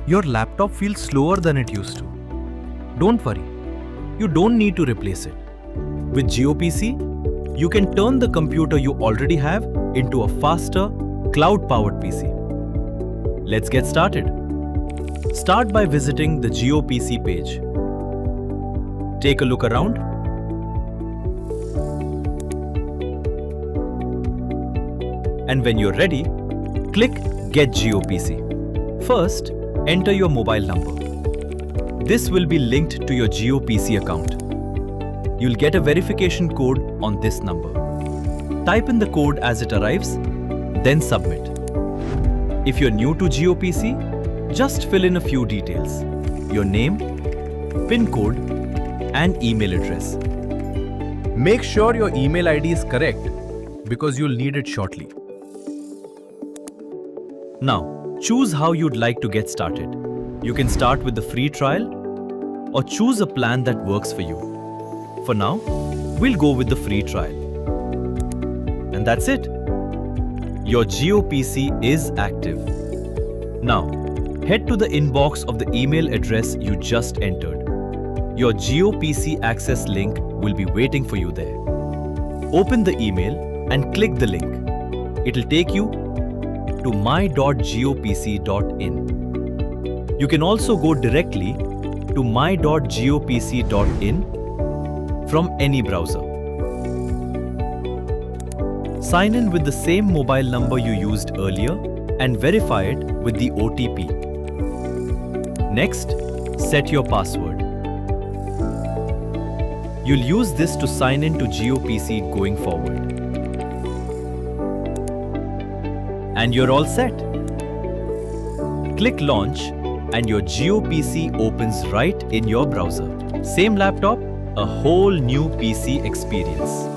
your laptop feels slower than it used to. Don't worry, you don't need to replace it. With JioPC, you can turn the computer you already have into a faster, cloud-powered PC. Let's get started. Start by visiting the JioPC page. Take a look around. And when you're ready, click Get JioPC. First, enter your mobile number. This will be linked to your JioPC account. You'll get a verification code on this number. Type in the code as it arrives, then submit. If you're new to JioPC, just fill in a few details: your name, PIN code, and email address. Make sure your email ID is correct because you'll need it shortly. Now, choose how you'd like to get started. You can start with the free trial or choose a plan that works for you. For now, we'll go with the free trial. And that's it. Your JioPC is active. Now, head to the inbox of the email address you just entered. Your JioPC access link will be waiting for you there. Open the email and click the link. It'll take you to my.jiopc.in. You can also go directly to my.jiopc.in from any browser. Sign in with the same mobile number you used earlier and verify it with the OTP. Next, set your password. You'll use this to sign in to JioPC going forward. And you're all set. Click Launch and your JioPC opens right in your browser. Same laptop, a whole new PC experience.